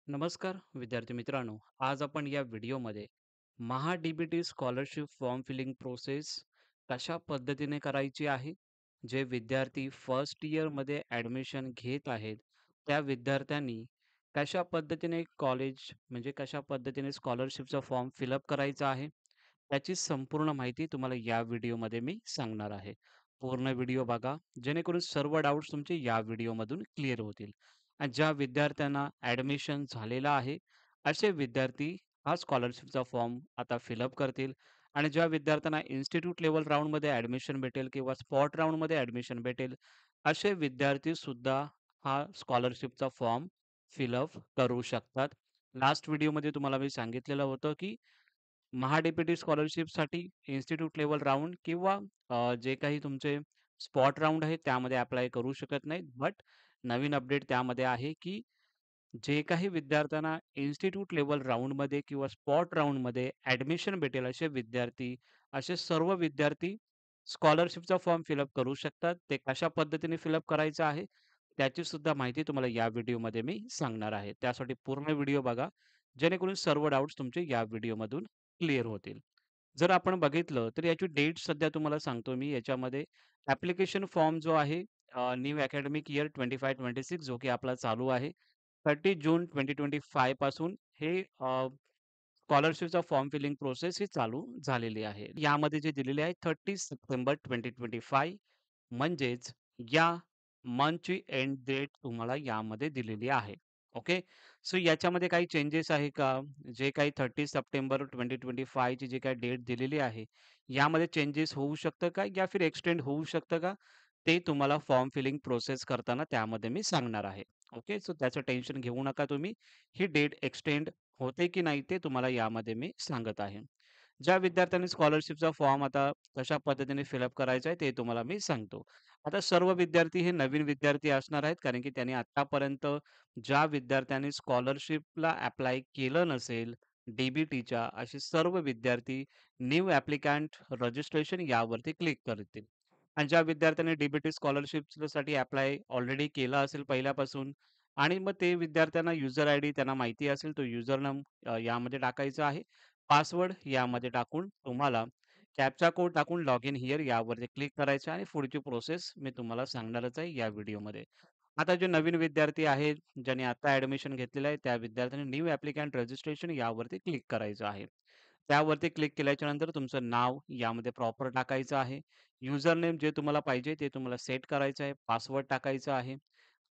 नमस्कार विद्यार्थी मित्रांनो. आज आपण या व्हिडिओमध्ये महा-डी-बी-टी स्कॉलरशिप फॉर्म फिलिंग प्रोसेस कशा पद्धतीने करायची आहे, जे विद्यार्थी फर्स्ट इयरमध्ये ॲडमिशन घेत आहेत, त्या विद्यार्थ्यांनी कशा पद्धतीने कॉलेज म्हणजे कशा पद्धतीने स्कॉलरशिपचा फॉर्म फिलअप करायचा आहे, याची संपूर्ण माहिती तुम्हाला या व्हिडिओमध्ये मी सांगणार आहे. पूर्ण व्हिडिओ बघा, जेणेकरून सर्व डाउट्स तुमचे या व्हिडिओमधून क्लिअर होतील. आणि ज्या विद्यार्थ्यांना ॲडमिशन झालेलं आहे, असे विद्यार्थी हा स्कॉलरशिपचा फॉर्म आता फिलअप करतील आणि ज्या विद्यार्थ्यांना इन्स्टिट्यूट लेव्हल राउंडमध्ये ॲडमिशन भेटेल किंवा स्पॉट राउंडमध्ये ॲडमिशन भेटेल, असे विद्यार्थीसुद्धा हा स्कॉलरशिपचा फॉर्म फिलअप करू शकतात. लास्ट व्हिडिओमध्ये तुम्हाला मी सांगितलेलं होतं, की महा-डी-बी-टी स्कॉलरशिपसाठी इन्स्टिट्यूट लेव्हल राउंड किंवा जे काही तुमचे स्पॉट राउंड आहे त्यामध्ये अप्लाय करू शकत नाहीत. बट नवीन अपडेट त्यामध्ये आहे, की जे काही विद्यार्थ्यांना इन्स्टिट्यूट लेव्हल राउंडमध्ये किंवा स्पॉट राउंडमध्ये ॲडमिशन भेटेल असे विद्यार्थी, असे सर्व विद्यार्थी स्कॉलरशिपचा फॉर्म फिलअप करू शकतात. ते कशा पद्धतीने फिलअप करायचं आहे, त्याची सुद्धा माहिती तुम्हाला या व्हिडिओमध्ये मी सांगणार आहे. त्यासाठी पूर्ण व्हिडिओ बघा, जेणेकरून सर्व डाउट्स तुमचे या व्हिडिओमधून क्लिअर होतील. जर आपण बघितलं तर याची डेट सध्या तुम्हाला सांगतो मी याच्यामध्ये ॲप्लिकेशन फॉर्म जो आहे न्यू अकॅडमिक इयर 25-26 जो की आपला चालू आहे. 30 जून 2025 पासून हे स्कॉलरशिपचा फॉर्म फिलिंग प्रोसेस ही चालू झालेली आहे. यामध्ये जे दिलेले आहे 30 सप्टेंबर 2025 म्हणजेच या मंथची एंड डेट तुम्हाला यामध्ये दिलेली आहे. ओके. सो याच्यामध्ये काही चेंजेस आहे का? जे काही 30 सप्टेंबर 2025 ची जी काही डेट दिलेली आहे, यामध्ये चेंजेस होऊ शकतं का? या फिर एक्सटेंड होऊ शकतं का? ते तुम्हाला फॉर्म फिलिंग प्रोसेस करताना त्यामध्ये मी सांगणार आहे. ओके. सो त्याचं टेन्शन घेऊ नका तुम्ही. ही डेट एक्सटेंड होते की नाही ते तुम्हाला यामध्ये मी सांगत आहे. ज्या विद्यार्थ्यांनी स्कॉलरशिपचा फॉर्म आता कशा पद्धतीने फिलअप करायचा आहे ते तुम्हाला मी सांगतो. आता सर्व विद्यार्थी हे नवीन विद्यार्थी असणार आहेत कारण की त्यांनी आत्तापर्यंत ज्या विद्यार्थ्यांनी स्कॉलरशिपला ॲप्लाय केलं नसेल, डी-बी-टीच्या असे सर्व विद्यार्थी न्यू ॲप्लिकंट रजिस्ट्रेशन यावरती क्लिक करतील. आणि ज्या विद्यार्थ्यांनी डी-बी-टी स्कॉलरशिपसाठी ॲप्लाय ऑलरेडी केलं असेल पहिल्यापासून आणि मग ते विद्यार्थ्यांना युजर आयडी त्यांना माहिती असेल, तो युजर नेम यामध्ये टाकायचा आहे. पासवर्ड यामध्ये टाकून तुम्हाला कॅप्चा कोड टाकून लॉग इन हिअर यावरती क्लिक करायचं आहे आणि पुढची प्रोसेस मी तुम्हाला सांगणारच आहे या व्हिडिओमध्ये. आता जे नवीन विद्यार्थी आहेत, ज्यांनी आता ॲडमिशन घेतलेलं आहे, त्या विद्यार्थ्यांनी न्यू ॲप्लिकंट रजिस्ट्रेशन यावरती क्लिक करायचं आहे. त्यावरती क्लिक केल्याच्यानंतर तुमचं नाव यामध्ये प्रॉपर टाकायचं आहे. युजर नेम जे तुम्हाला पाहिजे ते तुम्हाला सेट करायचं आहे. पासवर्ड टाकायचा आहे.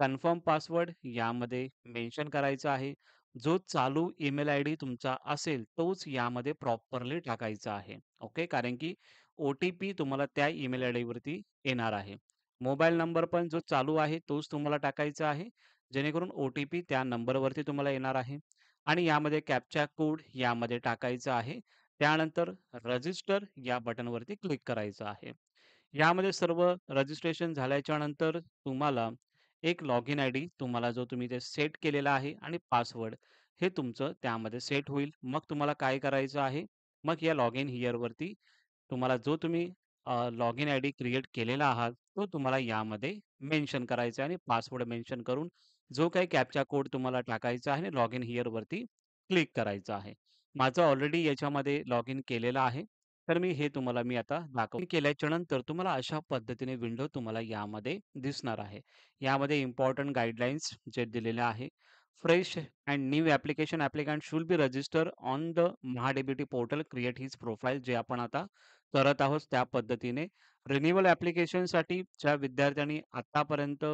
कन्फर्म पासवर्ड यामध्ये मेन्शन करायचा आहे. जो चालू ईमेल आयडी तुमचा असेल, तोच यामध्ये प्रॉपरली टाकायचा आहे. ओके. कारण की ओ-टी-पी तुम्हाला त्या ईमेल आयडीवरती येणार आहे. मोबाईल नंबर पण जो चालू आहे, तोच तुम्हाला टाकायचा आहे. जेणेकरून ओ-टी-पी त्या नंबरवरती तुम्हाला येणार आहे. आणि यामध्ये कॅप्चा कोड यामध्ये टाकायचा आहे. त्यानंतर रजिस्टर या बटनवरती क्लिक करायचं आहे. यामध्ये सर्व रजिस्ट्रेशन झाल्याच्या नंतर तुम्हाला एक लॉगिन आयडी तुम्हाला जो तुम्ही ते सेट केलेला आहे आणि पासवर्ड हे तुमचं त्यामध्ये सेट होईल. मग तुम्हाला काय करायचं आहे, मग या लॉगिन हिअरवरती तुम्हाला जो तुम्ही लॉगिन आयडी क्रिएट केलेला आहात, तो तुम्हाला यामध्ये मेन्शन करायचा आहे आणि पासवर्ड मेन्शन करून जो काही कॅप्चा कोड तुम्हाला टाकायचा आहे आणि लॉगिन हिअरवरती क्लिक करायचं आहे. माझं ऑलरेडी याच्यामध्ये लॉगिन केलेलं आहे. तर हे तुम्हाला मी आता केल्याच्या नंतर तुम्हाला अशा पद्धतीने विंडो तुम्हाला यामध्ये दिसणार आहे. यामध्ये इम्पोर्टंट गाईडलाईन्स जे दिलेले आहे. Fresh and new application applicant should be register on the MahaDBT portal create his profile जे आपण आता करत आहोत त्या पद्धतीने. रिन्यूअल ॲप्लिकेशनसाठी ज्या विद्यार्थ्यांनी आतापर्यंत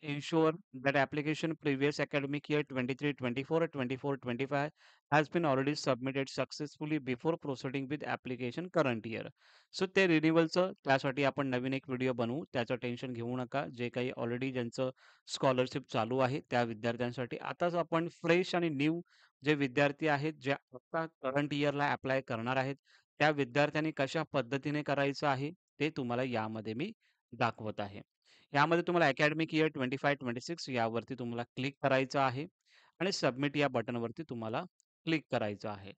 ensure that application previous academic year 23-24 or 24-25 has been already submitted successfully before proceeding with application current year. So ते रिन्युअलचं त्यासाठी आपण नवीन एक व्हिडिओ बनवू. त्याचं टेन्शन घेऊ नका. जे काही ऑलरेडी ज्यांचं स्कॉलरशिप चालू आहे त्या विद्यार्थ्यांसाठी. आताच आपण फ्रेश आणि न्यू जे विद्यार्थी आहेत, जे आता करंट इयरला ॲप्लाय करणार आहेत, त्या विद्यार्थ्यांनी कशा पद्धतीने करायचं आहे, ते तुम्हाला यामध्ये मी दाखवत आहे. यामध्ये तुम्हाला अकॅडमिक इयर 25-26 यावरती तुम्हाला क्लिक करायचं आहे आणि सबमिट या बटनवरती तुम्हाला क्लिक करायचं आहे.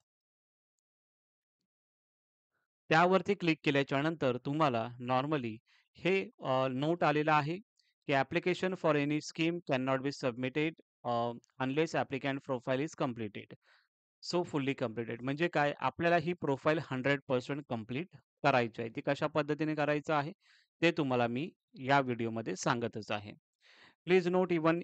त्यावरती क्लिक केल्याच्या नंतर तुम्हाला नॉर्मली हे नोट आलेलं आहे, की application for any scheme can not be submitted unless applicant profile is completed. So fully completed म्हणजे काय? आपल्याला ही प्रोफाइल 100% कंप्लीट करायची आहे. ती कशा पद्धतीने करायचं आहे, ते तुम्हाला मी या व्हिडिओमध्ये सांगतच आहे. Please note even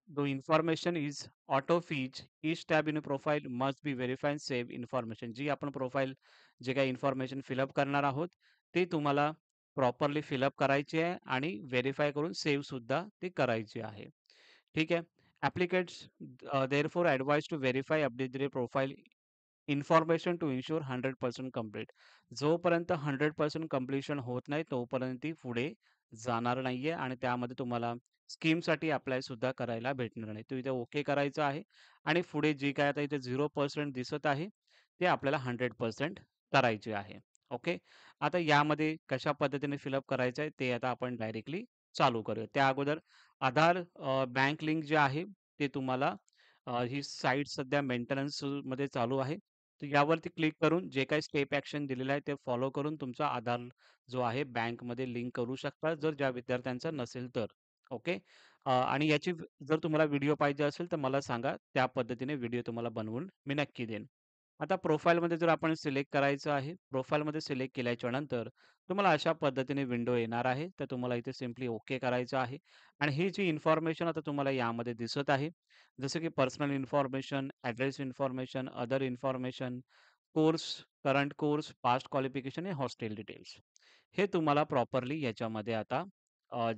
the information is auto fetch. Each tab in a profile must be verified save information. जी आपण प्रोफाइल जे काही इन्फॉर्मेशन फिलअप करणार आहोत, ते तुम्हाला प्रॉपरली फिलअप करायची आहे आणि व्हेरिफाय करून सेव्ह सुद्धा ती करायची आहे. ठीक आहे. Applicants therefore advised to verify update their profile information to ensure 100% complete. जोपर्यंत 100% कंप्लीशन होत नाही, तोपर्यंत ती पुढे जाणार नाहीये आणि त्यामध्ये तुम्हाला स्कीमसाठी अप्लाय सुद्धा करायला भेटणार नाही. तो इथे ओके करायचं आहे आणि पुढे जे काही आता इथे 0% दिसत आहे, ते आपल्याला 100% करायचे आहे. ओके. आता यामध्ये कशा पद्धतीने फिलअप करायचं आहे, ते आता आपण डायरेक्टली चालू करूया. त्या अगोदर आधार बँक लिंक जे आहे, ते तुम्हाला ही साईट सध्या मेंटेनन्समध्ये चालू आहे. तर यावरती क्लिक करून जे काही स्टेप ॲक्शन दिलेलं आहे ते फॉलो करून तुमचा आधार जो आहे बँकमध्ये लिंक करू शकता, जर ज्या विद्यार्थ्यांचा नसेल तर. ओके. आणि याची जर तुम्हाला व्हिडिओ पाहिजे असेल तर मला सांगा. त्या पद्धतीने व्हिडिओ तुम्हाला बनवून मी नक्की देईन. आता प्रोफाइलमध्ये जर आपण सिलेक्ट करायचं आहे, प्रोफाइलमध्ये सिलेक्ट केल्याच्या नंतर तुम्हाला अशा पद्धतीने विंडो येणार आहे. तर तुम्हाला इथे सिंपली ओके करायचं आहे आणि ही जी इन्फॉर्मेशन आता तुम्हाला यामध्ये दिसत आहे, जसं की personal information, address information, other information, course, current course, past qualification आणि हॉस्टेल डिटेल्स. हे तुम्हाला प्रॉपरली याच्यामध्ये आता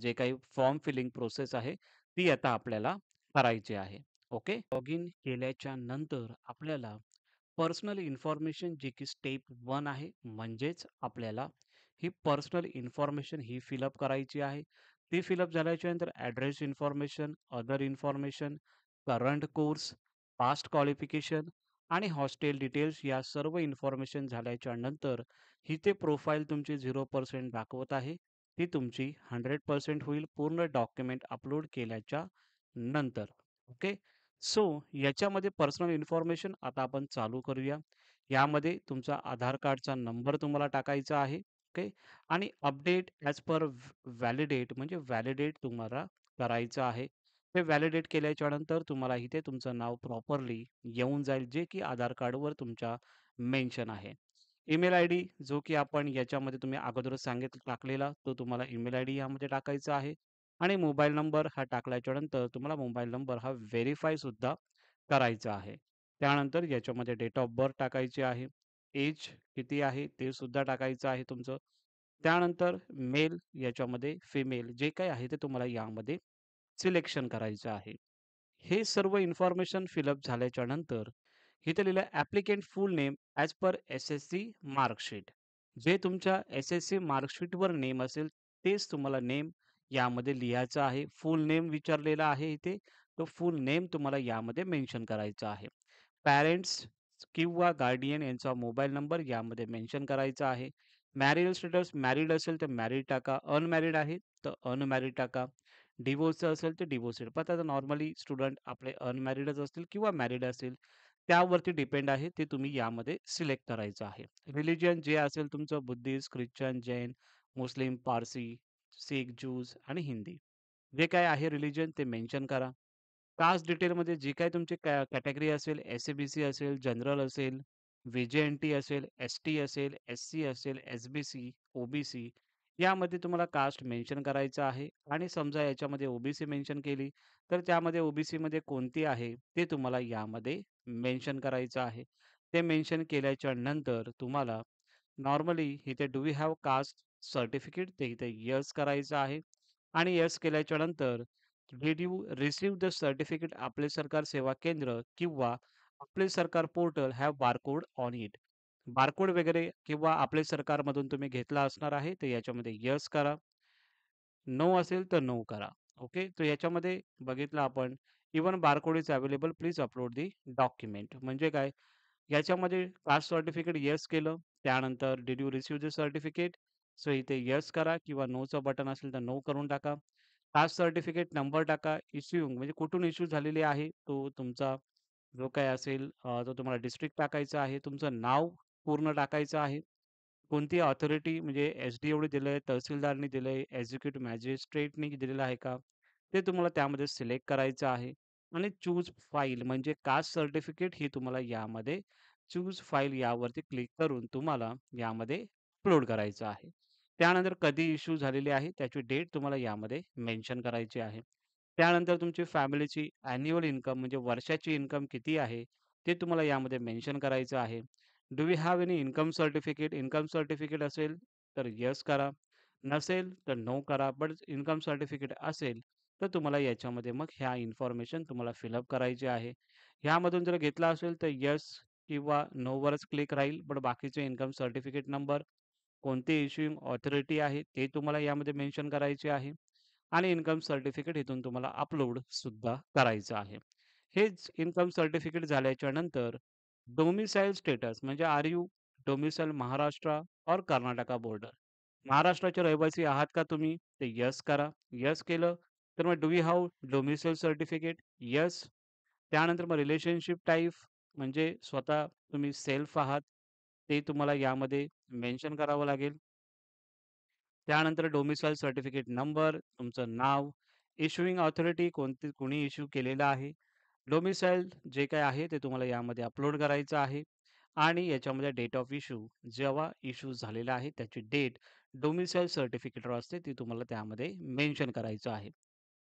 जे काही फॉर्म फिलिंग प्रोसेस आहे, ती आता आपल्याला करायची आहे. ओके. लॉगिन केल्याच्या नंतर आपल्याला पर्सनल इन्फॉर्मेशन जी की स्टेप 1 आहे. म्हणजेच आपल्याला ही पर्सनल इन्फॉर्मेशन ही फिलअप करायची आहे. ती फिलअप झाल्याच्या नंतर address information, other information, current course, past qualification आणि हॉस्टेल डिटेल्स या सर्व इन्फॉर्मेशन झाल्याच्या नंतर ही ते प्रोफाईल तुमची 0% दाखवत आहे. ती तुमची 100% होईल पूर्ण डॉक्युमेंट अपलोड केल्याच्या नंतर. ओके. सो याच्यामध्ये पर्सनल इन्फॉर्मेशन आता आपण चालू करूया. यामध्ये तुमचा आधार कार्डचा नंबर तुम्हाला टाकायचा आहे. ओके. आणि अपडेट ॲज पर व्हॅलिडेट म्हणजे व्हॅलिडेट तुम्हाला करायचं आहे. ते व्हॅलिडेट केल्याच्या नंतर तुम्हाला इथे तुमचं नाव प्रॉपरली येऊन जाईल, जे की आधार कार्डवर तुमच्या मेन्शन आहे. ईमेल आयडी जो की आपण याच्यामध्ये तुम्ही अगोदरच टाकलेला, तो तुम्हाला ईमेल आयडी यामध्ये टाकायचा आहे. आणि मोबाईल नंबर हा टाकल्याच्या नंतर तुम्हाला मोबाईल नंबर हा व्हेरिफाय सुद्धा करायचा आहे. त्यानंतर याच्यामध्ये डेट ऑफ बर्थ टाकायची आहे. एज किती आहे ते सुद्धा टाकायचं आहे तुमचं. त्यानंतर मेल याच्यामध्ये फिमेल जे काही आहे ते तुम्हाला यामध्ये सिलेक्शन करायचं आहे. हे सर्व इन्फॉर्मेशन फिलअप झाल्याच्या नंतर इथे लिहिलं ॲप्लिकंट फुल name as per SSC marksheet. जे तुमच्या एस-एस-सी मार्कशीटवर नेम असेल तेच तुम्हाला नेम यामध्ये लिहायचं आहे. फुल नेम विचारलेला आहे इथे. तो फुल नेम तुम्हाला यामध्ये मेन्शन करायचा आहे. पॅरेंट्स किंवा गार्डियन यांचा मोबाईल नंबर यामध्ये मेन्शन करायचा आहे. मॅरिटल स्टेटस मॅरिड असेल तर मॅरिड टाका. अनमॅरिड आहे तर अनमॅरिड टाका. डिव्होर्सचं असेल तर डिव्होर्स पण आता नॉर्मली स्टुडंट आपले अनमॅरिडच असतील किंवा मॅरिड असेल, त्यावरती डिपेंड आहे. ते तुम्ही यामध्ये सिलेक्ट करायचं आहे. रिलिजन जे असेल तुमचं बुद्धिस्ट, ख्रिश्चन, जैन, मुस्लिम, पारसी, सीख, ज्यूज आणि हिंदी. जे काही आहे रिलिजन ते मेन्शन करा. कास्ट डिटेलमध्ये जी काही तुमची कॅटेगरी असेल, एस-सी-बी-सी असेल, जनरल असेल, व्ही-जे-एन-टी असेल, एस-टी असेल, एस-सी असेल, एस-बी-सी, ओ-बी-सी यामध्ये तुम्हाला कास्ट मेन्शन करायचं आहे आणि समजा याच्यामध्ये ओ-बी-सी मेन्शन केली, तर त्यामध्ये ओ-बी-सीमध्ये कोणती आहे ते तुम्हाला यामध्ये मेन्शन करायचं आहे. ते मेन्शन केल्याच्या नंतर तुम्हाला नॉर्मली इथे do you have caste certificate ते इथे येस करायचं आहे आणि येस केल्याच्या नंतर did you receive the certificate आपले सरकार सेवा केंद्र किंवा आपले सरकार portal have barcode on it. Barcode वगैरे किंवा आपले सरकारमधून तुम्ही घेतला असणार आहे, तर याच्यामध्ये येस करा. नो असेल तर नो करा. ओके. तर याच्यामध्ये बघितलं आपण even barcode is available please upload the document म्हणजे काय? याच्यामध्ये कास्ट सर्टिफिकेट येस केलं. त्यानंतर did you receive the certificate? So इथे येस करा किंवा नोचं बटन असेल तर नो करून टाका. कास्ट सर्टिफिकेट नंबर टाका. इश्यूइंग म्हणजे कुठून इश्यू झालेली आहे, तो तुमचा जो काही असेल तो तुम्हाला डिस्ट्रिक्ट टाकायचा आहे. तुमचं नाव पूर्ण टाकायचं आहे. कोणती ऑथॉरिटी म्हणजे एस-डी-ओने दिलंय, तहसीलदारनी दिलंय, एक्झिक्युटिव्ह मॅजिस्ट्रेटनी दिलेलं आहे का? ते तुम्हाला त्यामध्ये सिलेक्ट करायचं आहे आणि चूज फाईल म्हणजे कास्ट सर्टिफिकेट हे तुम्हाला यामध्ये चूज फाईल यावरती क्लिक करून तुम्हाला यामध्ये अपलोड करायचं आहे. त्यानंतर कधी इश्यू झालेली आहे त्याची डेट तुम्हाला यामध्ये मेन्शन करायची आहे. त्यानंतर तुमची फॅमिलीची अॅन्युअल इन्कम म्हणजे वर्षाची इन्कम किती आहे, ते तुम्हाला यामध्ये मेन्शन करायचं आहे. Do you have any income certificate? Income certificate असेल तर येस करा. नसेल तर नो करा. बट इन्कम सर्टिफिकेट असेल तर तुम्हाला याच्यामध्ये मग ह्या इन्फॉर्मेशन तुम्हाला फिलअप करायची आहे. ह्यामधून जर घेतला असेल तर येस किंवा नोवरच क्लिक राहील. पण बाकीचे इन्कम सर्टिफिकेट नंबर, कोणती इश्युइंग ऑथॉरिटी आहे ते तुम्हाला यामध्ये मेन्शन करायचे आहे आणि इन्कम सर्टिफिकेट इथून तुम्हाला अपलोड सुद्धा करायचं आहे. हेच इन्कम सर्टिफिकेट झाल्याच्या नंतर डोमिसाइल स्टेटस म्हणजे आर यू डोमिसाइल महाराष्ट्र और कर्नाटका बॉर्डर. महाराष्ट्राचे रहिवासी आहात का तुम्ही? ते येस करा. येस केलं तर मग do you have domicile certificate? Yes. त्यानंतर मग रिलेशनशिप टाइप म्हणजे स्वतः तुम्ही सेल्फ आहात, ते तुम्हाला यामध्ये मेन्शन करावं लागेल. त्यानंतर डोमिसाइल सर्टिफिकेट नंबर, तुमचं नाव, इश्युइंग ऑथॉरिटी कोणी इश्यू केलेलं आहे. डोमिसाइल जे काही आहे ते तुम्हाला यामध्ये अपलोड करायचं आहे आणि याच्यामध्ये डेट ऑफ इश्यू जेव्हा इश्यू झालेला आहे त्याची डेट डोमिसाइल सर्टिफिकेटवर असते ती तुम्हाला त्यामध्ये मेन्शन करायचं आहे.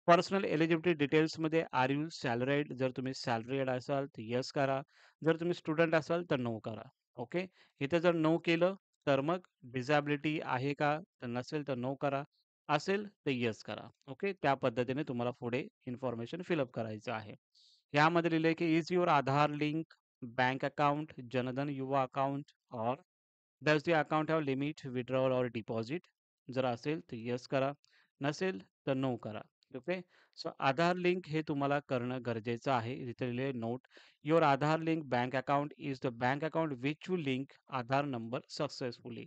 पर्सनल एलिजिबिलिटी डिटेल्समध्ये आर यू सॅलरीड जर तुम्ही सॅलरीड असाल तर येस करा. जर तुम्ही स्टुडंट असाल तर नो करा. ओके. इथे जर नो केलं तर मग डिसॅबिलिटी आहे का? तर नसेल तर नो करा. असेल तर येस करा. ओके. त्या पद्धतीने तुम्हाला पुढे इन्फॉर्मेशन फिलअप करायचं आहे. यामध्ये लिहिलंय की is your Aadhaar link bank account Jan Dhan युवा अकाउंट और does the account have limit withdrawal और डिपॉझिट? जर असेल तर येस करा. नसेल तर नो करा. ओके. सो आधार लिंक हे तुम्हाला करणं गरजेचं आहे. इथे लिहिलंय note your Aadhaar link bank account is the bank account which you link Aadhaar number successfully.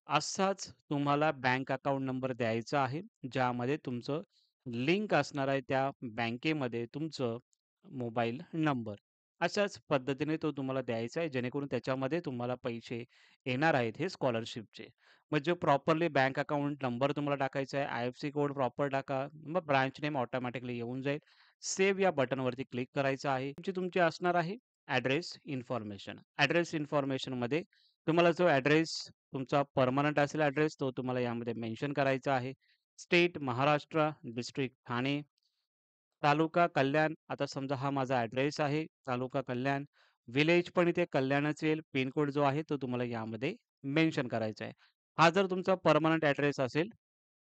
असाच तुम्हाला बँक अकाउंट नंबर द्यायचा आहे, ज्यामध्ये तुमचं लिंक असणार आहे त्या बँकेमध्ये तुमचं मोबाईल नंबर. अशाच पद्धतीने तो तुम्हाला द्यायचा आहे, जेणेकरून त्याच्यामध्ये तुम्हाला पैसे येणार आहेत हे स्कॉलरशिपचे. म्हणजे प्रॉपरली बँक अकाउंट नंबर तुम्हाला टाकायचा आहे, आय-एफ-सी कोड प्रॉपर टाका. मग ब्रांच नेम ऑटोमॅटिकली येऊन जाईल. सेव्ह या बटनवरती क्लिक करायचं आहे. तुमची असणार आहे ॲड्रेस इन्फॉर्मेशन. ॲड्रेस इन्फॉर्मेशनमध्ये तुम्हाला जो ॲड्रेस तुमचा पर्मनंट असेल ॲड्रेस तो तुम्हाला यामध्ये मेन्शन करायचा आहे. स्टेट महाराष्ट्र, डिस्ट्रिक्ट ठाणे, तालुका कल्याण. आता समजा हा माझा ॲड्रेस आहे तालुका कल्याण. विलेज पण इथे कल्याणच येईल. पिनकोड जो आहे तो तुम्हाला यामध्ये मेन्शन करायचा आहे. हा जर तुमचा पर्मनंट ॲड्रेस असेल,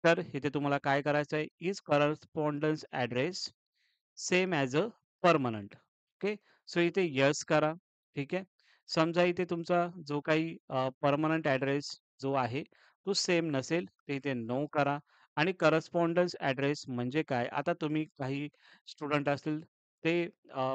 तर इथे तुम्हाला काय करायचं आहे, is correspondence address same as a permanent. Okay. So इथे येस करा. ठीक आहे. समजा इथे तुमचा जो काही पर्मनंट ॲड्रेस जो आहे, तो सेम नसेल, तर इथे नो करा आणि करस्पॉन्डन्स ॲड्रेस म्हणजे काय? आता तुम्ही काही स्टुडंट असतील, ते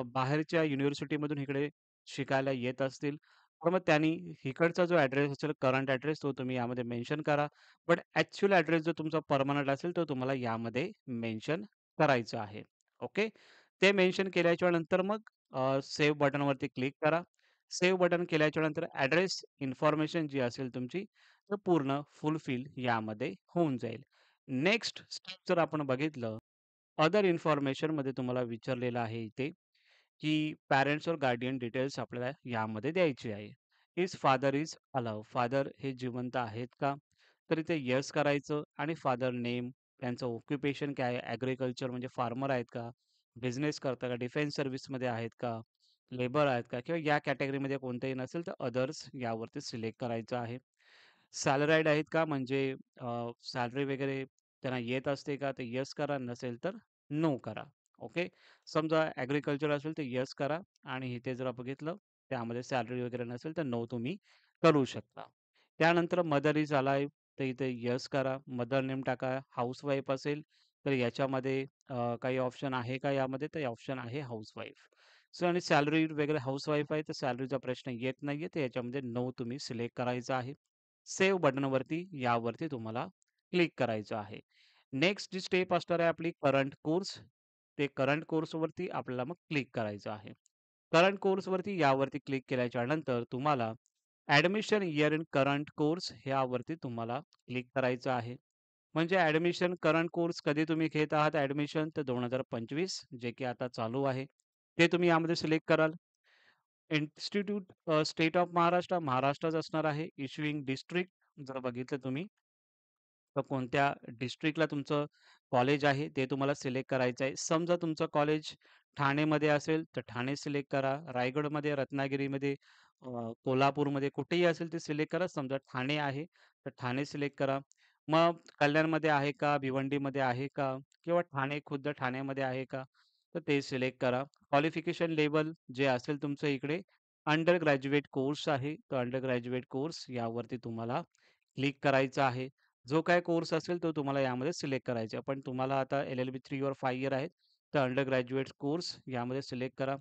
बाहेरच्या युनिव्हर्सिटीमधून इकडे शिकायला येत असतील, तर मग त्यांनी इकडचा जो ॲड्रेस असेल, करंट ॲड्रेस तो तुम्ही यामध्ये मेन्शन करा. बट ॲक्चुअल ॲड्रेस जो तुमचा पर्मनंट असेल, तो तुम्हाला यामध्ये मेन्शन करायचं आहे. ओके. ते मेन्शन केल्याच्या नंतर मग सेव्ह बटनवरती क्लिक करा. सेव्ह बटन केल्याच्या नंतर ॲड्रेस इन्फॉर्मेशन जी असेल तुमची, तर पूर्ण फुलफिल यामध्ये होऊन जाईल. नेक्स्ट स्टेप जर आपण बघितलं, अदर इन्फॉर्मेशनमध्ये तुम्हाला विचारलेलं आहे इथे, की पॅरेंट्स और गार्डियन डिटेल्स आपल्याला यामध्ये द्यायची आहे. Is father is allow. Father हे जिवंत आहेत का? तर इथे येस करायचं आणि फादर नेम, त्यांचं ऑक्युपेशन काय आहे? ॲग्रीकल्चर म्हणजे फार्मर आहेत का? बिझनेस करता का? डिफेन्स सर्व्हिसमध्ये आहेत का? लेबर आहेत का? किंवा या कॅटेगरीमध्ये कोणतंही नसेल तर अदर्स यावरती सिलेक्ट करायचं आहे. सॅलराईड आहेत का? म्हणजे सॅलरी वगैरे त्यांना येत असते का? तर येस करा. नसेल तर नो करा. ओके. समजा ॲग्रीकल्चर असेल तर येस करा आणि इथे जर बघितलं त्यामध्ये सॅलरी वगैरे नसेल तर नो तुम्ही करू शकता. त्यानंतर मदर इज अलाइव्ह तर इथे येस करा. मदर नेम टाका. हाउसवाईफ असेल तर याच्यामध्ये काही ऑप्शन आहे का यामध्ये? तर ऑप्शन आहे हाउसवाईफ. सो आणि सॅलरी वगैरे हाउसवाईफ आहे तर सॅलरीचा प्रश्न येत नाहीये तर याच्यामध्ये नो तुम्ही सिलेक्ट करायचं आहे. सेव्ह बटनवरती यावरती तुम्हाला क्लिक करायचं आहे. नेक्स्ट जी स्टेप असणार आहे आपली करंट कोर्स. ते करंट कोर्सवरती आपल्याला मग क्लिक करायचं आहे. करंट कोर्सवरती यावरती क्लिक केल्याच्या नंतर तुम्हाला admission year in current course ह्यावरती तुम्हाला क्लिक करायचं आहे. म्हणजे ॲडमिशन करंट कोर्स कधी तुम्ही घेत आहात ॲडमिशन तर 2025 जे की आता चालू आहे. ते तुम्ही यामध्ये सिलेक्ट कराल. इन्स्टिट्यूट स्टेट ऑफ महाराष्ट्र, महाराष्ट्राच असणार आहे. इश्युइंग डिस्ट्रिक्ट जर बघितलं तुम्ही तर कोणत्या डिस्ट्रिक्टला तुमचं कॉलेज आहे ते तुम्हाला सिलेक्ट करायचं आहे. समजा तुमचं कॉलेज ठाणेमध्ये असेल, तर ठाणे सिलेक्ट करा. रायगडमध्ये, रत्नागिरीमध्ये, कोल्हापूरमध्ये कुठेही असेल ते सिलेक्ट करा. समजा ठाणे आहे, तर ठाणे सिलेक्ट करा. मग कल्याणमध्ये आहे का, भिवंडीमध्ये आहे का किंवा ठाणे खुद्द ठाण्यामध्ये आहे का, तर ते सिलेक्ट करा. क्वालिफिकेशन लेव्हल जे असेल तुमचं इकडे अंडर ग्रॅज्युएट कोर्स आहे, तर अंडर ग्रॅज्युएट कोर्स यावरती तुम्हाला क्लिक करायचं आहे. जो काही कोर्स असेल तो तुम्हाला यामध्ये सिलेक्ट करायचा आहे. पण तुम्हाला आता एल-एल-बी 3 और 5 इयर आहेत. तर अंडर ग्रॅज्युएट कोर्स यामध्ये सिलेक्ट करा.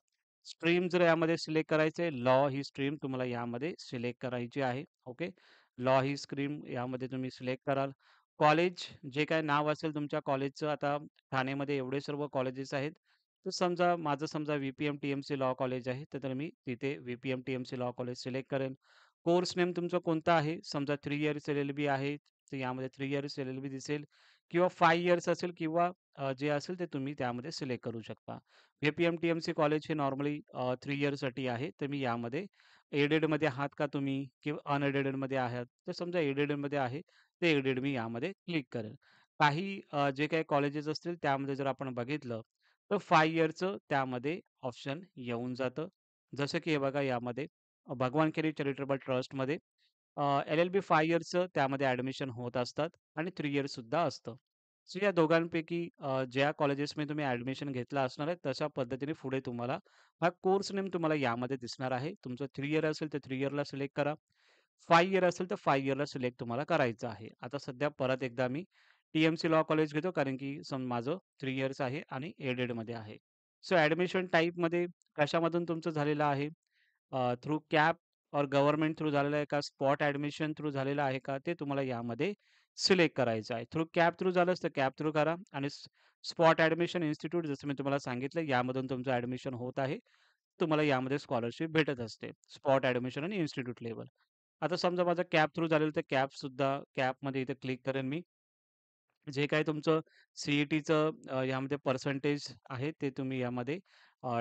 स्ट्रीम जर यामध्ये सिलेक्ट करायचं आहे, लॉ ही स्ट्रीम तुम्हाला यामध्ये सिलेक्ट करायची आहे. ओके. लॉ ही स्ट्रीम यामध्ये तुम्ही सिलेक्ट कराल. कॉलेज जे काही नाव असेल तुमच्या कॉलेजचं आता ठाणेमध्ये एवढे सर्व कॉलेजेस आहेत. तर समजा माझं समजा टी-एम-सी लॉ कॉलेज आहे. तर मी तिथे टी-एम-सी लॉ कॉलेज सिलेक्ट करेल. कोर्स नेम तुमचा कोणता आहे? समजा 3 इयर्स एल-एल-बी आहे. तर यामध्ये 3 इयर्स एल-एल-बी दिसेल किंवा 5 इयर्स असेल किंवा जे असेल ते तुम्ही त्यामध्ये सिलेक्ट करू शकता. टी-एम-सी कॉलेज हे नॉर्मली 3 इयर्ससाठी आहे. तर मी यामध्ये एडेडमध्ये आहात का तुम्ही किंवा अनएडेडमध्ये आहात? तर समजा एडेडमध्ये आहे, ते एडेड मी यामध्ये क्लिक करेल. काही जे काही कॉलेजेस असतील त्यामध्ये जर आपण बघितलं, तर 5 इयरचं त्यामध्ये ऑप्शन येऊन जातं. जसं की हे बघा यामध्ये भगवान केरी चॅरिटेबल ट्रस्टमध्ये एल-एल-बी 5 इयर्सचं त्यामध्ये ॲडमिशन होत असतात आणि 3 इयर्ससुद्धा असतं. सो या दोघांपैकी ज्या कॉलेजेसमध्ये तुम्ही ॲडमिशन घेतलं असणार आहे, तशा पद्धतीने पुढे तुम्हाला हा कोर्स नेम तुम्हाला यामध्ये दिसणार आहे. तुमचं 3 इयर असेल तर 3 इयरला सिलेक्ट करा. 5 इयर असेल तर 5 इयरला सिलेक्ट तुम्हाला करायचं आहे. आता सध्या परत एकदा मी टी-एम-सी लॉ कॉलेज घेतो कारण की माझं 3 इयर्स आहे आणि एडेडमध्ये आहे. सो ॲडमिशन टाइपमध्ये कशामधून तुमचं झालेलं आहे? थ्रू कॅप और गव्हर्नमेंट थ्रू झालेलं आहे का? स्पॉट ॲडमिशन थ्रू झालेलं आहे का? ते तुम्हाला यामध्ये सिलेक्ट करायचं आहे. थ्रू कॅप थ्रू झालं तर कॅप थ्रू करा आणि स्पॉट ॲडमिशन इन्स्टिट्यूट जसं मी तुम्हाला सांगितलं यामधून तुमचं ॲडमिशन होत आहे. तुम्हाला यामध्ये स्कॉलरशिप भेटत असते. स्पॉट ॲडमिशन आणि इन्स्टिट्यूट लेव्हल. आता समजा माझं कॅप थ्रू झालेलं तर कॅपसुद्धा कॅपमध्ये इथे क्लिक करेन मी. जे काही तुमचं सी-ई-टीचं यामध्ये पर्सेंटेज आहे ते तुम्ही यामध्ये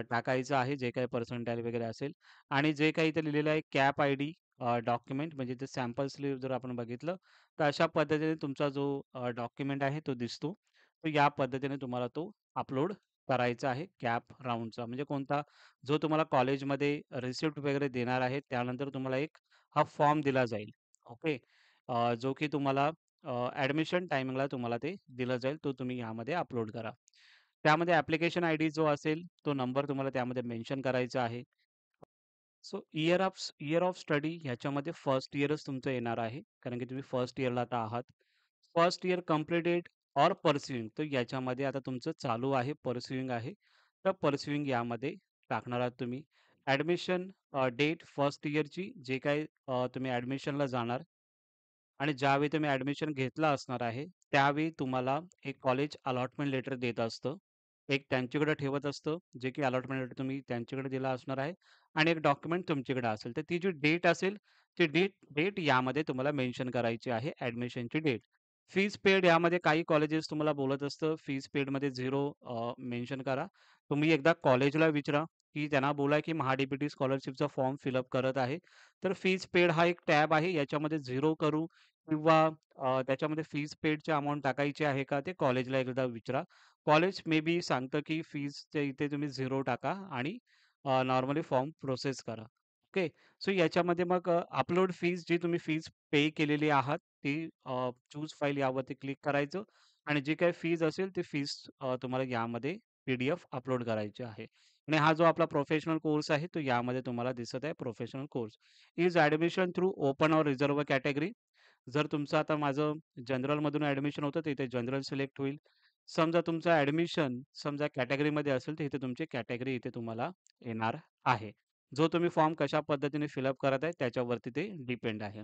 टाकायचं आहे. जे काही पर्सेंटाइल वगैरे असेल आणि जे काही इथे लिहिलेलं आहे कॅप आयडी डॉक्युमेंट म्हणजे ते सॅम्पल स्लीव जर आपण बघितलं, तर अशा पद्धतीने तुमचा जो डॉक्युमेंट आहे तो दिसतो. तर या पद्धतीने तुम्हाला तो अपलोड करायचा आहे कॅप राउंडचा. म्हणजे कोणता जो तुम्हाला कॉलेजमध्ये रिसिप्ट वगैरे देणार आहे, त्यानंतर तुम्हाला एक हा फॉर्म दिला जाईल. ओके. जो की तुम्हाला ॲडमिशन टायमिंगला तुम्हाला ते दिलं जाईल. तो तुम्ही यामध्ये अपलोड करा. त्यामध्ये ॲप्लिकेशन आयडी जो असेल, तो नंबर तुम्हाला त्यामध्ये मेन्शन करायचा आहे. सो इयर ऑफ स्टडी ह्याच्यामध्ये फर्स्ट इयरच तुमचं येणार आहे. कारण की तुम्ही फर्स्ट इयरला आता आहात. फर्स्ट इयर कंप्लीटेड ऑर पर्स्यूइंग तर याच्यामध्ये आता तुमचं चालू आहे, पर्स्यूइंग आहे. तर पर्स्यूइंग यामध्ये टाकणार आहात तुम्ही. ॲडमिशन डेट फर्स्ट इयरची जे काही तुम्ही ॲडमिशनला जाणार आणि ज्यावेळी तुम्ही ॲडमिशन घेतलं असणार आहे, त्यावेळी तुम्हाला एक कॉलेज अलॉटमेंट लेटर देत असतं. एक त्यांच्याकडे ठेवत असतं, जे की अलॉटमेंट लेटर तुम्ही त्यांच्याकडे दिला असणार आहे आणि एक डॉक्युमेंट तुमच्याकडे असेल. तर ती जी डेट असेल, ती डेट डेट यामध्ये तुम्हाला मेन्शन करायची आहे, ॲडमिशनची डेट. फीज पेड यामध्ये काही कॉलेजेस तुम्हाला बोलत असतं, फीज पेडमध्ये 0 मेन्शन करा. तुम्ही एकदा कॉलेजला विचारा, की त्यांना बोला, की महा-डी-बी-टी स्कॉलरशिपचा फॉर्म फिल करत आहे. तर फीज पेड हा एक टॅब आहे, याच्यामध्ये 0 करू किंवा त्याच्यामध्ये फीज पेडची अमाउंट टाकायची आहे का, ते कॉलेजला एकदा विचारा. कॉलेज मे बी सांगतं, की फीजच्या इथे तुम्ही 0 टाका आणि नॉर्मली फॉर्म प्रोसेस करा. ओके. सो याच्यामध्ये मग अपलोड फीज जी तुम्ही फीज पे केलेली आहात, ती चूज फाइल यावरती क्लिक करायचं आणि जी काही फीज असेल, ती फीज तुम्हाला यामध्ये पी-डी-एफ अपलोड करायची आहे. आणि हा जो आपला प्रोफेशनल कोर्स आहे, तो यामध्ये तुम्हाला दिसत आहे professional course. Is admission through open or reserve category. जर तुमचं आता माझं जनरलमधून ॲडमिशन होतं, तर इथे जनरल सिलेक्ट होईल. समजा तुमचं ॲडमिशन समजा कॅटेगरीमध्ये असेल, तर इथे तुमची कॅटेगरी इथे तुम्हाला येणार आहे. जो तुम्ही फॉर्म कशा पद्धतीने फिलअप करत आहे, त्याच्यावरती ते डिपेंड आहे.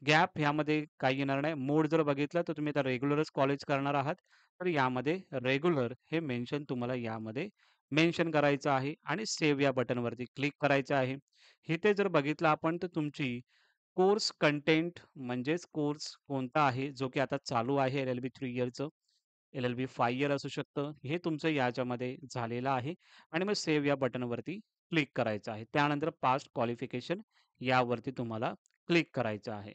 गॅप ह्यामध्ये काही येणार नाही. मोड जर बघितलं, तर तुम्ही आता रेग्युलरच कॉलेज करणार आहात, तर यामध्ये रेग्युलर हे मेन्शन तुम्हाला यामध्ये मेन्शन करायचं आहे आणि सेव्ह या बटनवरती क्लिक करायचं आहे. इथे जर बघितलं आपण, तर तुमची कोर्स कंटेंट म्हणजेच कोर्स कोणता आहे, जो की आता चालू आहे एल-एल-बी 3 इयरचं, एल-एल-बी 5 इयर असू शकतं. हे तुमचं याच्यामध्ये झालेलं आहे आणि मग सेव्ह या बटनवरती क्लिक करायचं आहे. त्यानंतर पास्ट क्वालिफिकेशन यावरती तुम्हाला क्लिक करायचं आहे.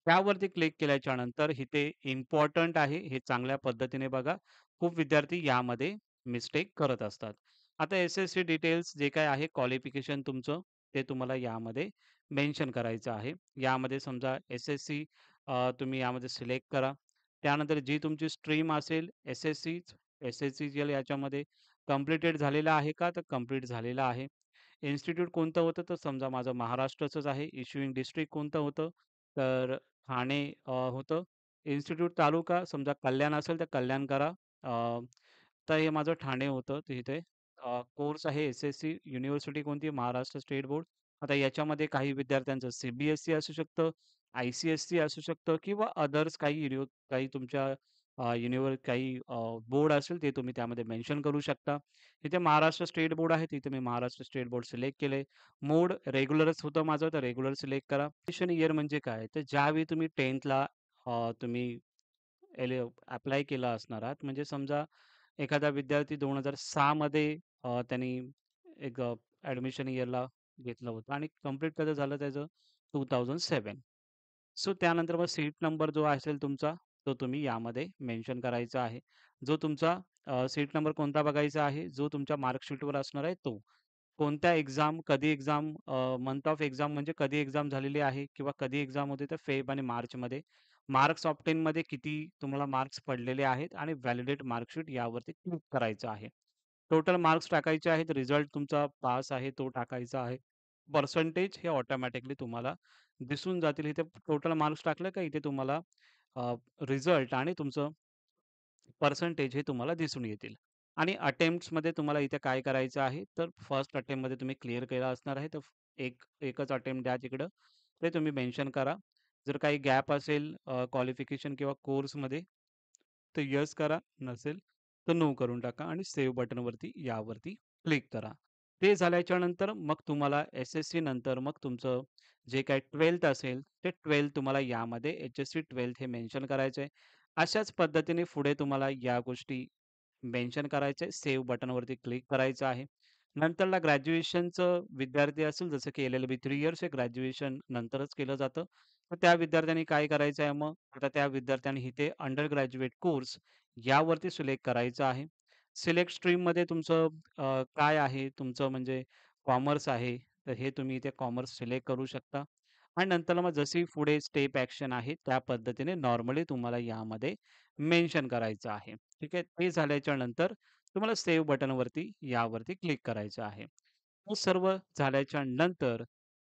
त्यावरती क्लिक केल्याच्यानंतर इथे इम्पोर्टंट आहे, हे चांगल्या पद्धतीने बघा. खूप विद्यार्थी यामध्ये मिस्टेक करत असतात. आता एस-एस-सी डिटेल्स जे काही आहे क्वालिफिकेशन तुमचं, ते तुम्हाला यामध्ये मेन्शन करायचं आहे. यामध्ये समजा एस-एस-सी तुम्ही यामध्ये सिलेक्ट करा. त्यानंतर जी तुमची स्ट्रीम असेल एस-एस-सी याच्यामध्ये कंप्लीटेड झालेलं आहे का? तर कंप्लीट झालेलं आहे. इन्स्टिट्यूट कोणतं होतं? तर समजा माझं महाराष्ट्राचंच आहे. इश्युइंग डिस्ट्रिक्ट कोणतं होतं? तर ठाणे होतं. इन्स्टिट्यूट तालुका समजा कल्याण असेल तर कल्याण करा. अ, तर हे माझं ठाणे होतं तिथे. कोर्स आहे एस-एस-सी. युनिव्हर्सिटी कोणती? Maharashtra state board. आता याच्यामध्ये काही विद्यार्थ्यांचं सी-बी-एस-ई असू शकतं, आय-सी-एस-सी असू शकतं किंवा अदर्स काही तुमच्या काही बोर्ड असेल ते तुम्ही त्यामध्ये मेन्शन करू शकता. इथे महाराष्ट्र स्टेट बोर्ड आहे, तिथे मी महाराष्ट्र स्टेट बोर्ड सिलेक्ट केले. मोड रेग्युलरच होतं माझं, तर रेग्युलर सिलेक्ट करा. ॲडमिशन इयर म्हणजे काय? तर ज्यावेळी तुम्ही 10th तुम्ही अप्लाय केलं असणार आहात. म्हणजे समजा एखादा विद्यार्थी 2006 मध्ये त्यांनी एक ॲडमिशन इयरला घेतलं होतं आणि कंप्लीट कधी झालं त्याचं 2007. सो त्यानंतर मग सीट नंबर जो असेल तुमचा, तो तुम्ही यामध्ये मेन्शन करायचा आहे. जो तुमचा सीट नंबर कोणता बघायचा आहे, जो तुमच्या मार्कशीटवर असणार आहे तो. कोणत्या एक्झाम, कधी एक्झाम, मंथ ऑफ एक्झाम म्हणजे कधी एक्झाम झालेली आहे किंवा कधी एक्झाम होते तर फेब आणि मार्चमध्ये. मार्क्स ऑब्टेनमध्ये किती तुम्हाला मार्क्स पडलेले आहेत आणि व्हॅलिडेट मार्कशीट यावरती क्लिक करायचं आहे. टोटल मार्क्स टाकायचे आहेत. रिझल्ट तुमचा पास आहे तो टाकायचा आहे. पर्सेंटेज हे ऑटोमॅटिकली तुम्हाला दिसून जातील. इथे टोटल मार्क्स टाकलं का इथे तुम्हाला रिझल्ट आणि तुमचं पर्सेंटेज हे तुम्हाला दिसून येतील. आणि अटेम्प्ट्समध्ये तुम्हाला इथे काय करायचं आहे, तर फर्स्ट अटेम्प्टमध्ये तुम्ही क्लिअर केला असणार आहे, तर एकच अटेम्प्ट द्या तिकडं. ते तुम्ही मेन्शन करा. जर काही गॅप असेल क्वालिफिकेशन किंवा कोर्समध्ये तर येस करा, नसेल तर नो करून टाका आणि सेव्ह बटनवरती यावरती क्लिक करा. ते झाल्याच्यानंतर मग तुम्हाला एस-एस-सी नंतर मग तुमचं जे काही 12th असेल, ते 12th तुम्हाला यामध्ये एच-एस-सी 12th हे मेन्शन करायचं आहे. अशाच पद्धतीने पुढे तुम्हाला या गोष्टी मेन्शन करायचं आहे. सेव्ह बटनवरती क्लिक करायचं आहे. नंतरला ग्रॅज्युएशनचं विद्यार्थी असेल, जसं की एल-एल-बी 3 इयर्स हे ग्रॅज्युएशन नंतरच केलं जातं. तर त्या विद्यार्थ्यांनी काय करायचं आहे मग? आता त्या विद्यार्थ्यांनी इथे अंडर ग्रॅज्युएट कोर्स यावरती सिलेक्ट करायचं आहे. सिलेक्ट स्ट्रीममध्ये तुमचं काय आहे? तुमचं म्हणजे कॉमर्स आहे, तर हे तुम्ही इथे कॉमर्स सिलेक्ट करू शकता. आणि नंतर मग जशी पुढे स्टेप ॲक्शन आहे, त्या पद्धतीने नॉर्मली तुम्हाला यामध्ये मेन्शन करायचं आहे. ठीक आहे. ते झाल्याच्या नंतर तुम्हाला सेव्ह बटनवरती यावरती क्लिक करायचं आहे. हे सर्व झाल्याच्या नंतर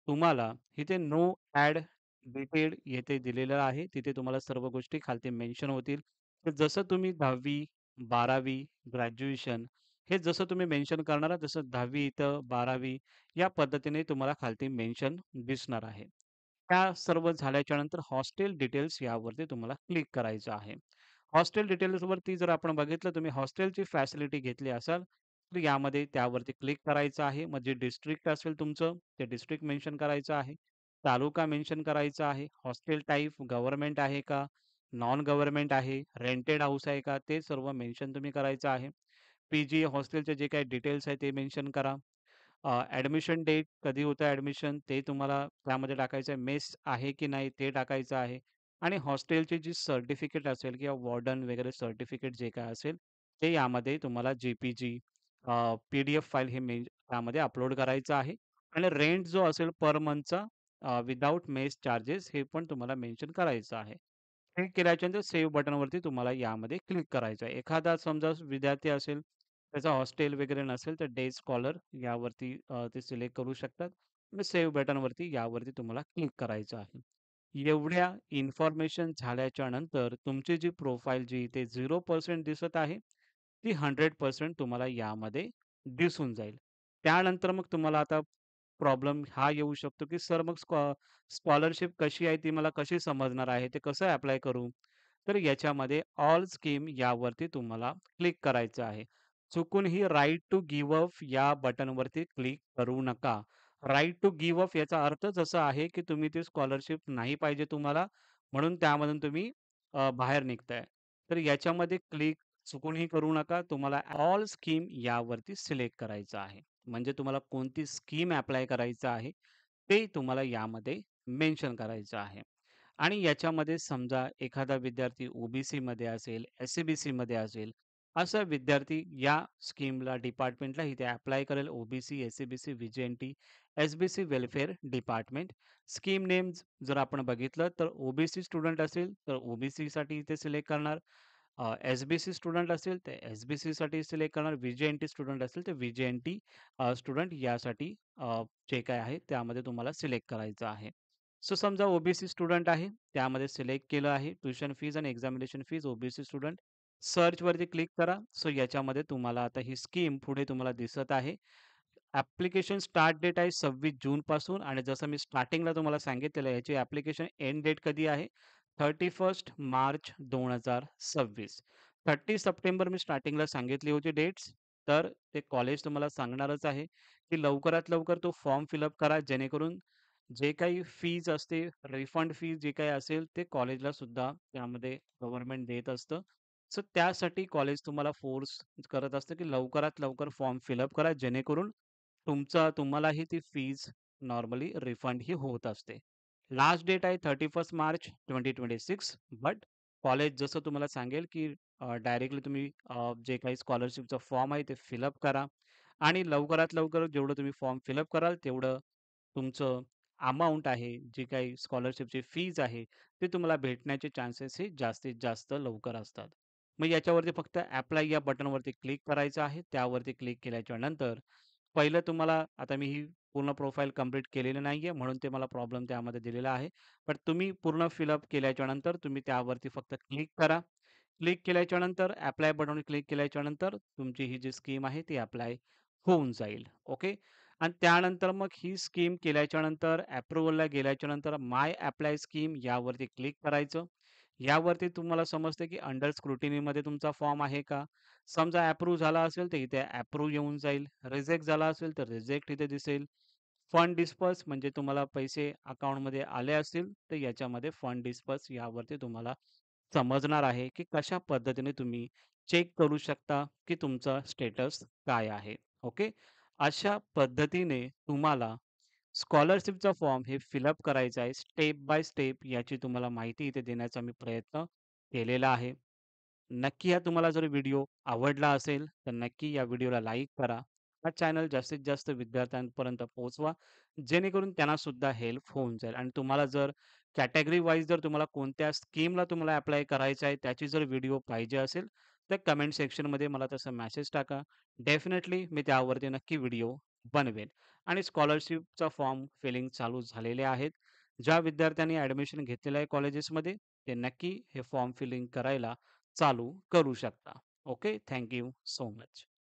तुम्हाला इथे नो ॲड डिटेल येथे दिलेलं आहे. तिथे तुम्हाला सर्व गोष्टी खालती मेन्शन होतील. तर जसं तुम्ही 10वी, 12वी, ग्रॅज्युएशन हे जसं तुम्ही मेन्शन करणार आहात, तसं 10वी इथं 12वी या पद्धतीने तुम्हाला खालती मेन्शन दिसणार आहे. त्या सर्व झाल्याच्यानंतर हॉस्टेल डिटेल्स यावरती तुम्हाला क्लिक करायचं आहे. हॉस्टेल डिटेल्सवरती जर आपण बघितलं तुम्ही हॉस्टेलची फॅसिलिटी घेतली असाल, तर यामध्ये त्यावरती क्लिक करायचं आहे. मग जे डिस्ट्रिक्ट असेल तुमचं, ते डिस्ट्रिक्ट मेन्शन करायचं आहे. तालुका मेन्शन करायचा आहे. हॉस्टेल टाइप गव्हर्नमेंट आहे का? नॉन गव्हर्नमेंट आहे? रेंटेड हाऊस आहे का? ते सर्व मेन्शन तुम्ही करायचं आहे. पी हॉस्टेलचे जे काही डिटेल्स आहे ते मेन्शन करा. ॲडमिशन डेट कधी होतं ॲडमिशन ते तुम्हाला त्यामध्ये टाकायचं आहे. मेस आहे की नाही ते टाकायचं आहे. आणि हॉस्टेलची जी सर्टिफिकेट असेल किंवा वॉर्डन वगैरे सर्टिफिकेट जे काही असेल, ते यामध्ये तुम्हाला जे-पी-जी पी-डी-एफ फाईल हे त्यामध्ये अपलोड करायचं आहे. आणि रेंट जो असेल पर मंथचा विथआऊट मेस चार्जेस हे पण तुम्हाला मेन्शन करायचं आहे. हे केल्याच्यानंतर सेव्ह बटनवरती तुम्हाला यामध्ये क्लिक करायचं आहे. एखादा समजा विद्यार्थी असेल, त्याचा हॉस्टेल वगैरे नसेल, तर डे स्कॉलर यावरती ते सिलेक्ट करू शकतात. आणि सेव्ह बटनवरती यावरती तुम्हाला क्लिक करायचं आहे. एवढ्या इन्फॉर्मेशन झाल्याच्या नंतर तुमची जी प्रोफाईल जी इथे 0% दिसत आहे, ती 100% तुम्हाला यामध्ये दिसून जाईल. त्यानंतर मग तुम्हाला आता प्रॉब्लेम हा येऊ शकतो, की सर मग स्कॉलरशिप कशी आहे ती मला कशी समजणार आहे? ते कसं ॲप्लाय करू? तर याच्यामध्ये ऑल स्कीम यावरती तुम्हाला क्लिक करायचं आहे. चुकूनही राइट टू गिव्ह अप या बटनवरती क्लिक करू नका. राइट टू गिव्ह अप याचा अर्थच असा आहे, की तुम्ही ती स्कॉलरशिप नाही पाहिजे तुम्हाला, म्हणून त्यामधून तुम्ही बाहेर निघताय. तर याच्यामध्ये क्लिक चुकूनही करू नका. तुम्हाला ऑल स्कीम यावरती सिलेक्ट करायचं आहे. म्हणजे तुम्हाला कोणती स्कीम ॲप्लाय करायचं आहे, ते तुम्हाला यामध्ये मेन्शन करायचं आहे. आणि याच्यामध्ये समजा एखादा विद्यार्थी ओ-बी-सीमध्ये असेल, एस-सी-बी-सीमध्ये असेल, असा विद्यार्थी या स्कीमला, डिपार्टमेंटला इथे ॲप्लाय करेल. ओ-बी-सी, एस-सी-बी-सी, व्ही-जे-एन-टी, एस-बी-सी वेलफेअर डिपार्टमेंट. स्कीम नेम जर आपण बघितलं तर ओ-बी-सी स्टुडंट असेल, तर ओ-बी-सीसाठी इथे सिलेक्ट करणार. एस-बी-सी स्टुडंट असेल, तर एस-बी-सीसाठी सिलेक्ट करणार. व्ही-जे-एन-टी स्टुडंट असेल, तर व्ही-जे-एन-टी स्टुडंट यासाठी जे काही आहे त्यामध्ये तुम्हाला सिलेक्ट करायचं आहे. सो समजा ओ-बी-सी स्टुडंट आहे, त्यामध्ये सिलेक्ट केलं आहे. ट्युशन फीज आणि एक्झामिनेशन फीज ओ-बी-सी स्टुडंट. सर्चवरती क्लिक करा. सो याच्यामध्ये तुम्हाला आता ही स्कीम पुढे तुम्हाला दिसत आहे. ॲप्लिकेशन स्टार्ट डेट आहे 26 जूनपासून आणि जसं मी स्टार्टिंगला तुम्हाला सांगितलेलं आहे, याची ॲप्लिकेशन एंड डेट कधी आहे? 31 मार्च 2026. 30 सप्टेंबर मी स्टार्टिंगला सांगितली होती डेट्स. तर ते कॉलेज तुम्हाला सांगणारच आहे, की लवकरात लवकर तो फॉर्म फिल करा जेणेकरून जे काही फीज असते, रिफंड फीज जे काही असेल, ते कॉलेजला सुद्धा त्यामध्ये गव्हर्नमेंट देत असतं. सो त्यासाठी कॉलेज तुम्हाला फोर्स करत असतं, की लवकरात लवकर फॉर्म फिल करा जेणेकरून तुम्हालाही ती फीज नॉर्मली रिफंड ही होत असते. लास्ट डेट आहे 31 मार्च 2026 बट कॉलेज जसं तुम्हाला सांगेल, की डायरेक्टली तुम्ही जे काही स्कॉलरशिपचा फॉर्म आहे ते करा आणि लवकरात लवकर जेवढं तुम्ही फॉर्म कराल तेवढं तुमचं अमाउंट आहे, जी काही स्कॉलरशिपची फीज आहे, ते तुम्हाला भेटण्याचे चान्सेस हे जास्तीत जास्त लवकर असतात. मग याच्यावरती फक्त ॲप्लाय या बटनवरती क्लिक करायचं आहे. त्यावरती क्लिक केल्याच्या नंतर पहिलं तुम्हाला आता मी ही पूर्ण प्रोफाइल कंप्लीट केलेली नाहीये, म्हणून ते मला प्रॉब्लेम त्यामध्ये दिलेला आहे. पण तुम्ही पूर्ण केल्याच्या नंतर तुम्ही त्यावरती फक्त क्लिक करा. क्लिक केल्याच्या नंतर ॲप्लाय बटनवर क्लिक केल्याच्या नंतर तुमची ही जी स्कीम आहे ती ॲप्लाय होऊन जाईल. ओके. आणि त्यानंतर मग ही स्कीम केल्याच्या नंतर अप्रूव्हलला गेल्याच्या नंतर माय ॲप्लाय स्कीम यावरती क्लिक करायचं. यावरती तुम्हाला समजते की अंडर स्क्रुटिनीमध्ये तुमचा फॉर्म आहे का? समजा अप्रूव्ह झाला असेल तर इथे अप्रूव्ह येऊन जाईल. रिजेक्ट झाला असेल तर रिजेक्ट इथे दिसेल. फंड डिस्पर्स म्हणजे तुम्हाला पैसे अकाउंटमध्ये आले असतील, तर याच्यामध्ये फंड डिस्पर्स यावरती तुम्हाला समजणार आहे, की कशा पद्धतीने तुम्ही चेक करू शकता, की तुमचा स्टेटस काय आहे. ओके. अशा पद्धतीने तुम्हाला स्कॉलरशिपचा फॉर्म हे करायचा आहे. स्टेप बाय स्टेप याची तुम्हाला माहिती इथे देण्याचा मी प्रयत्न केलेला आहे. नक्की हा तुम्हाला जर व्हिडिओ आवडला असेल, तर नक्की या व्हिडिओला लाईक करा. हा चॅनल जास्तीत जास्त विद्यार्थ्यांपर्यंत पोहोचवा, जेणेकरून त्यांना सुद्धा हेल्प होऊन जाईल. आणि तुम्हाला जर कॅटेगरी वाईज जर तुम्हाला कोणत्या स्कीमला तुम्हाला ॲप्लाय करायचं आहे, त्याची जर व्हिडिओ पाहिजे असेल, तर कमेंट सेक्शनमध्ये मला तसा मेसेज टाका. डेफिनेटली मी त्यावरती नक्की व्हिडिओ बनवेन. आणि स्कॉलरशिपचा फॉर्म फिलिंग चालू झालेले आहेत. ज्या विद्यार्थ्यांनी ॲडमिशन घेतलेलं आहे कॉलेजेसमध्ये, ते नक्की हे फॉर्म फिलिंग करायला चालू करू शकता. Okay. Thank you so much.